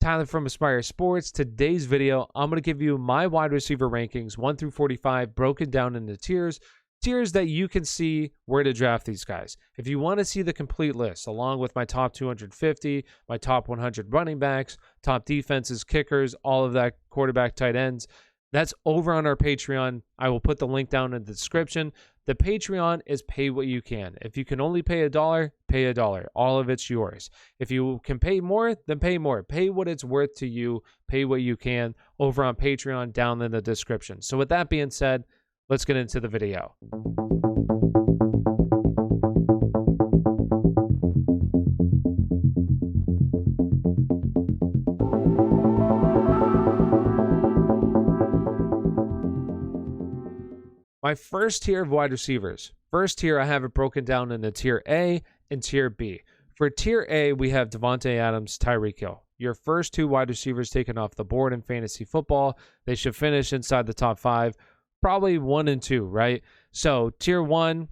Tyler from Aspire Sports. Today's video, I'm going to give you my wide receiver rankings 1 through 45 broken down into tiers that you can see where to draft these guys. If you want to see the complete list, along with my top 250, my top 100 running backs, top defenses, kickers, all of that, quarterback, tight ends, that's over on our Patreon. I will put the link down in the description. The Patreon is pay what you can. If you can only pay $1, pay $1. All of it's yours. If you can pay more, then pay more. Pay what it's worth to you. Pay what you can over on Patreon down in the description. So with that being said, let's get into the video. My first tier of wide receivers. First tier, I have it broken down into tier A and tier B. For tier A, we have Davante Adams, Tyreek Hill. Your first two wide receivers taken off the board in fantasy football. They should finish inside the top 5. Probably 1 and 2, right? So tier 1,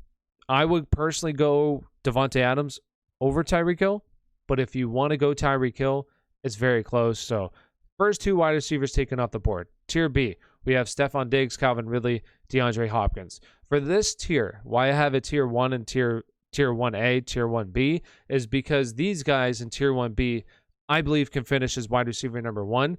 I would personally go Davante Adams over Tyreek Hill. But if you want to go Tyreek Hill, it's very close. So first two wide receivers taken off the board. Tier B, we have Stephon Diggs, Calvin Ridley, DeAndre Hopkins. For this tier, why I have a tier 1 and tier 1A, tier 1B, is because these guys in tier 1B, I believe, can finish as wide receiver number 1.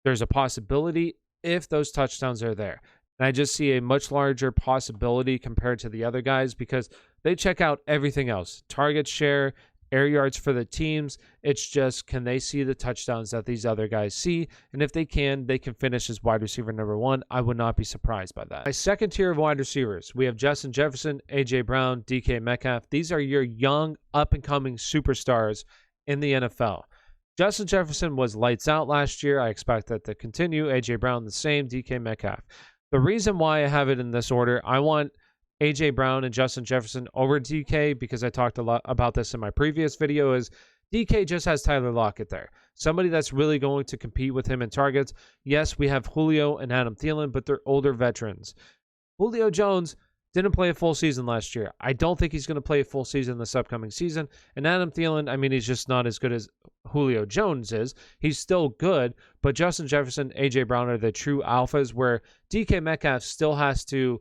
There's a possibility if those touchdowns are there. And I just see a much larger possibility compared to the other guys because they check out everything else. Target share, air yards for the teams. It's just, can they see the touchdowns that these other guys see? And if they can finish as wide receiver number 1. I would not be surprised by that. My second tier of wide receivers, we have Justin Jefferson, A.J. Brown, DK Metcalf. These are your young, up-and-coming superstars in the NFL. Justin Jefferson was lights out last year. I expect that to continue. A.J. Brown the same, DK Metcalf. The reason why I have it in this order, I want A.J. Brown and Justin Jefferson over DK because I talked a lot about this in my previous video, is DK just has Tyler Lockett there. Somebody that's really going to compete with him in targets. Yes, we have Julio and Adam Thielen, but they're older veterans. Julio Jones didn't play a full season last year. I don't think he's going to play a full season this upcoming season. And Adam Thielen, I mean, he's just not as good as Julio Jones is. He's still good, but Justin Jefferson, A.J. Brown are the true alphas, where DK Metcalf still has to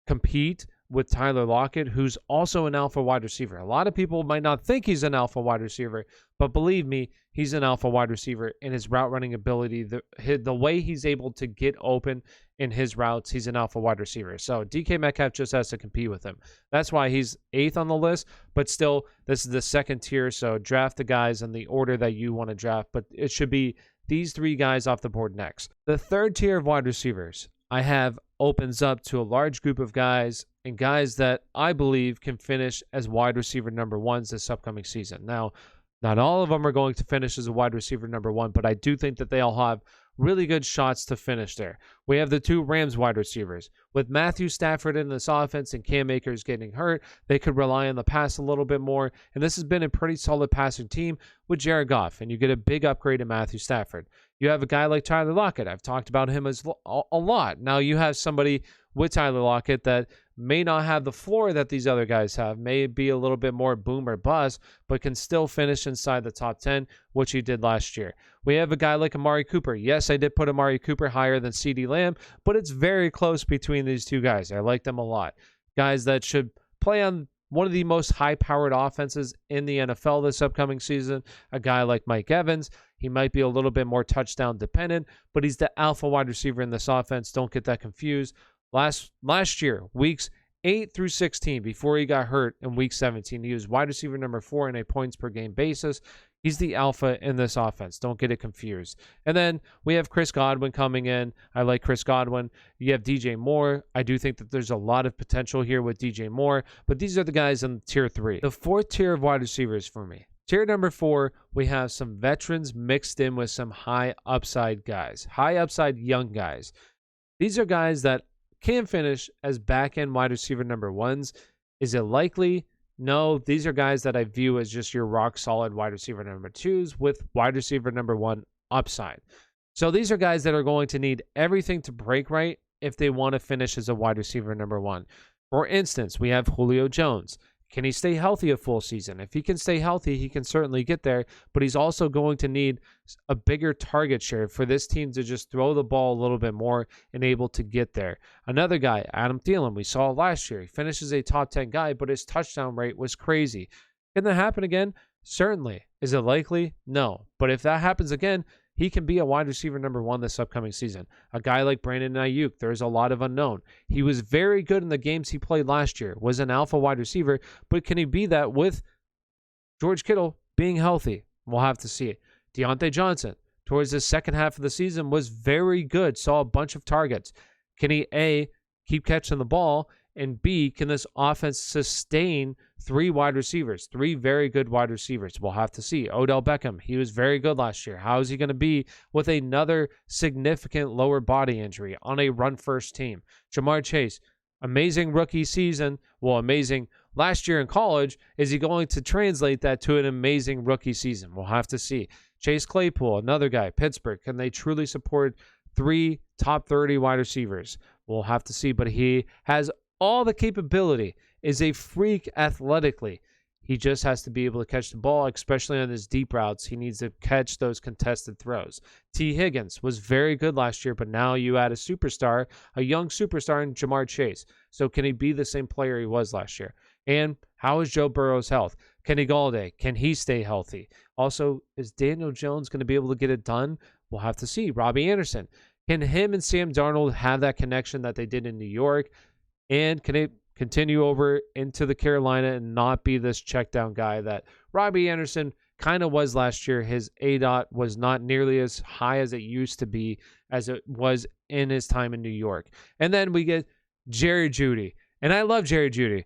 compete with Tyler Lockett, who's also an alpha wide receiver. A lot of people might not think he's an alpha wide receiver, but believe me, he's an alpha wide receiver in his route running ability. The way he's able to get open in his routes, he's an alpha wide receiver. So DK Metcalf just has to compete with him. That's why he's 8th on the list, but still, this is the second tier, so draft the guys in the order that you want to draft, but it should be these 3 guys off the board next. The third tier of wide receivers I have opens up to a large group of guys and guys that I believe can finish as wide receiver number 1s this upcoming season. Now, not all of them are going to finish as a wide receiver number 1, but I do think that they all have really good shots to finish there. We have the 2 Rams wide receivers. With Matthew Stafford in this offense and Cam Akers getting hurt, they could rely on the pass a little bit more, and this has been a pretty solid passing team with Jared Goff, and you get a big upgrade in Matthew Stafford. You have a guy like Tyler Lockett. I've talked about him as a lot. Now you have somebody with Tyler Lockett that may not have the floor that these other guys have, may be a little bit more boom or bust, but can still finish inside the top 10, which he did last year. We have a guy like Amari Cooper. Yes, I did put Amari Cooper higher than CeeDee Lamb, but it's very close between these two guys. I like them a lot. Guys that should play on one of the most high-powered offenses in the NFL this upcoming season. A guy like Mike Evans, he might be a little bit more touchdown dependent, but he's the alpha wide receiver in this offense. Don't get that confused. Last year, weeks 8 through 16, before he got hurt in week 17, he was wide receiver number 4 in a points per game basis. He's the alpha in this offense. Don't get it confused. And then we have Chris Godwin coming in. I like Chris Godwin. You have DJ Moore. I do think that there's a lot of potential here with DJ Moore, but these are the guys in tier 3. The 4th tier of wide receivers for me. Tier number 4, we have some veterans mixed in with some high upside guys, high upside young guys. These are guys that can finish as back-end wide receiver number 1s. Is it likely? No, these are guys that I view as just your rock-solid wide receiver number 2s with wide receiver number 1 upside. So these are guys that are going to need everything to break right if they want to finish as a wide receiver number 1. For instance, we have Julio Jones. Can he stay healthy a full season? If he can stay healthy, he can certainly get there, but he's also going to need a bigger target share for this team to just throw the ball a little bit more and able to get there. Another guy, Adam Thielen, we saw last year. He finishes a top 10 guy, but his touchdown rate was crazy. Can that happen again? Certainly. Is it likely? No. But if that happens again, he can be a wide receiver number 1 this upcoming season. A guy like Brandon Ayuk, there's a lot of unknown. He was very good in the games he played last year, was an alpha wide receiver, but can he be that with George Kittle being healthy? We'll have to see it. Deontay Johnson, towards the second half of the season, was very good, saw a bunch of targets. Can he, A, keep catching the ball, and B, can this offense sustain 3 wide receivers, 3 very good wide receivers? We'll have to see. Odell Beckham, he was very good last year. How is he going to be with another significant lower body injury on a run-first team? Jamar Chase, amazing rookie season. Well, amazing last year in college. Is he going to translate that to an amazing rookie season? We'll have to see. Chase Claypool, another guy, Pittsburgh. Can they truly support 3 top 30 wide receivers? We'll have to see, but he has all the capability, is a freak athletically. He just has to be able to catch the ball, especially on his deep routes. He needs to catch those contested throws. T. Higgins was very good last year, but now you add a superstar, a young superstar in Jamar Chase. So can he be the same player he was last year? And how is Joe Burrow's health? Kenny Galladay, can he stay healthy? Also, is Daniel Jones going to be able to get it done? We'll have to see. Robbie Anderson, can him and Sam Darnold have that connection that they did in New York? And can it continue over into the Carolina and not be this check down guy that Robbie Anderson kind of was last year? His ADOT was not nearly as high as it used to be as it was in his time in New York. And then we get Jerry Jeudy. And I love Jerry Jeudy.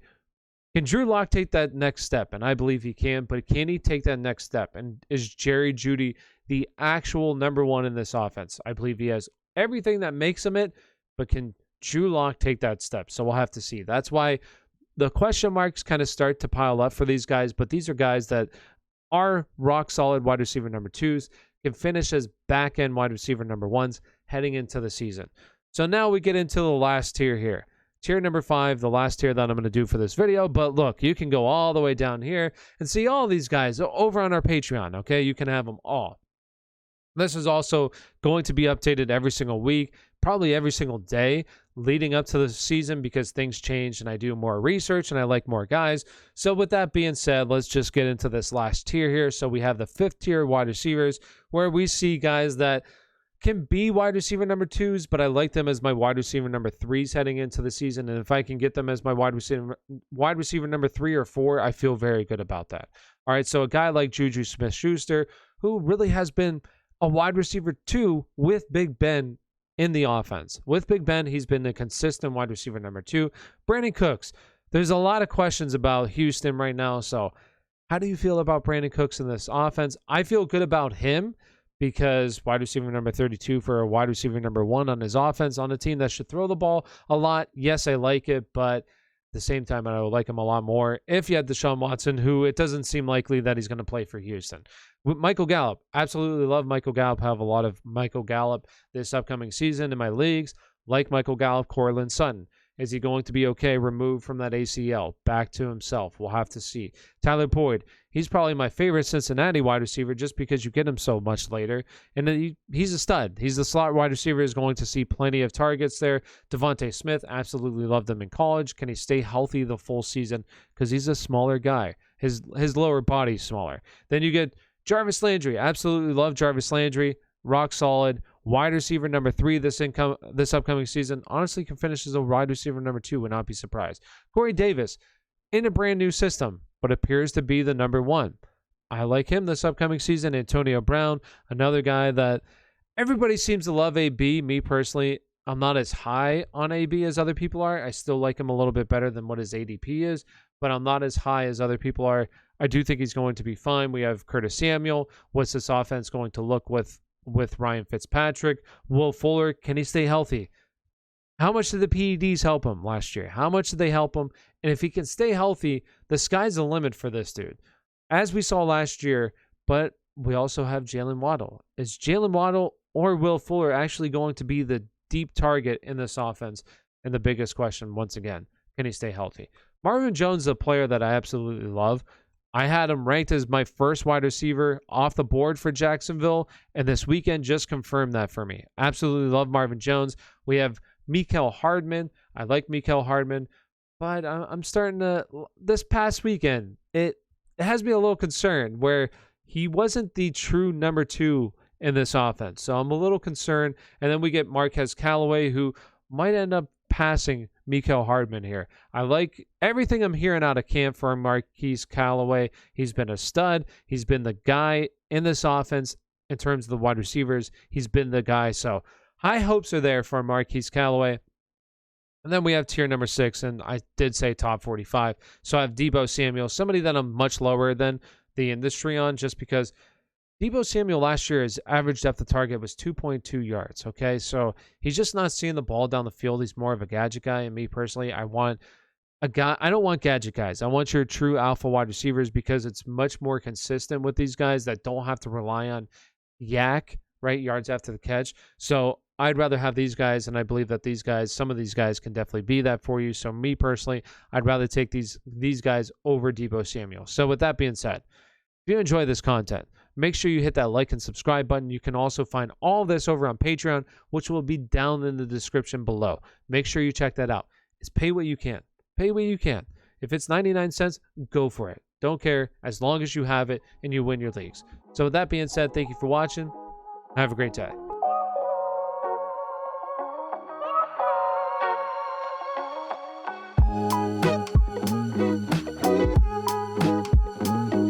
Can Drew Lock take that next step? And I believe he can, but can he take that next step? And is Jerry Jeudy the actual number 1 in this offense? I believe he has everything that makes him it, but can Drew Lock take that step? So we'll have to see. That's why the question marks kind of start to pile up for these guys, but these are guys that are rock solid wide receiver number 2s, can finish as back end wide receiver number 1s heading into the season. So now we get into the last tier here. Tier number 5, the last tier that I'm going to do for this video. But look, you can go all the way down here and see all these guys over on our Patreon, okay? You can have them all. This is also going to be updated every single week, probably every single day leading up to the season, because things change and I do more research and I like more guys. So with that being said, let's just get into this last tier here. So we have the 5th tier wide receivers, where we see guys that can be wide receiver number 2s, but I like them as my wide receiver number 3s heading into the season. And if I can get them as my wide receiver number 3 or 4, I feel very good about that. All right, so a guy like Juju Smith-Schuster, who really has been a wide receiver 2 with Big Ben in the offense. With Big Ben, he's been a consistent wide receiver number 2. Brandon Cooks, there's a lot of questions about Houston right now. So how do you feel about Brandon Cooks in this offense? I feel good about him, because wide receiver number 32 for a wide receiver number 1 on his offense on a team that should throw the ball a lot. Yes, I like it, but at the same time, I would like him a lot more if you had Deshaun Watson, who it doesn't seem likely that he's going to play for Houston. With Michael Gallup, absolutely love Michael Gallup. Have a lot of Michael Gallup this upcoming season in my leagues. Like Michael Gallup, Courtland Sutton. Is he going to be okay removed from that ACL? Back to himself. We'll have to see. Tyler Boyd. He's probably my favorite Cincinnati wide receiver just because you get him so much later. And he's a stud. He's the slot wide receiver. Is going to see plenty of targets there. Devontae Smith. Absolutely loved him in college. Can he stay healthy the full season? Because he's a smaller guy. His lower body's smaller. Then you get Jarvis Landry. Absolutely love Jarvis Landry. Rock solid. Wide receiver number 3 this upcoming season. Honestly, can finish as a wide receiver number 2. Would not be surprised. Corey Davis, in a brand new system, but appears to be the number 1. I like him this upcoming season. Antonio Brown, another guy that everybody seems to love. AB, me personally, I'm not as high on AB as other people are. I still like him a little bit better than what his ADP is, but I'm not as high as other people are. I do think he's going to be fine. We have Curtis Samuel. What's this offense going to look with Ryan Fitzpatrick? Will Fuller, can he stay healthy? How much did the PEDs help him last year? How much did they help him? And if he can stay healthy, the sky's the limit for this dude. As we saw last year, but we also have Jalen Waddle. Is Jalen Waddle or Will Fuller actually going to be the deep target in this offense? And the biggest question, once again, can he stay healthy? Marvin Jones is a player that I absolutely love. I had him ranked as my first wide receiver off the board for Jacksonville, and this weekend just confirmed that for me. Absolutely love Marvin Jones. We have Mecole Hardman. I like Mecole Hardman, but I'm starting to, this past weekend, it has me a little concerned where he wasn't the true number two in this offense. So I'm a little concerned. And then we get Marquez Callaway, who might end up passing Mecole Hardman here. I like everything I'm hearing out of camp for Marquez Callaway. He's been a stud. He's been the guy in this offense in terms of the wide receivers. He's been the guy. So high hopes are there for Marquez Callaway. And then we have tier number 6, and I did say top 45. So I have Deebo Samuel, somebody that I'm much lower than the industry on, just because Deebo Samuel last year, his average depth of target was 2.2 yards. Okay, so he's just not seeing the ball down the field. He's more of a gadget guy. And me personally, I want a guy. I don't want gadget guys. I want your true alpha wide receivers, because it's much more consistent with these guys that don't have to rely on yak, right, yards after the catch. So I'd rather have these guys, and I believe that these guys, some of these guys can definitely be that for you. So me personally, I'd rather take these guys over Deebo Samuel. So with that being said, if you enjoy this content, make sure you hit that like and subscribe button. You can also find all this over on Patreon, which will be down in the description below. Make sure you check that out. It's pay what you can. Pay what you can. If it's 99 cents, go for it. Don't care, as long as you have it and you win your leagues. So with that being said, thank you for watching. Have a great day.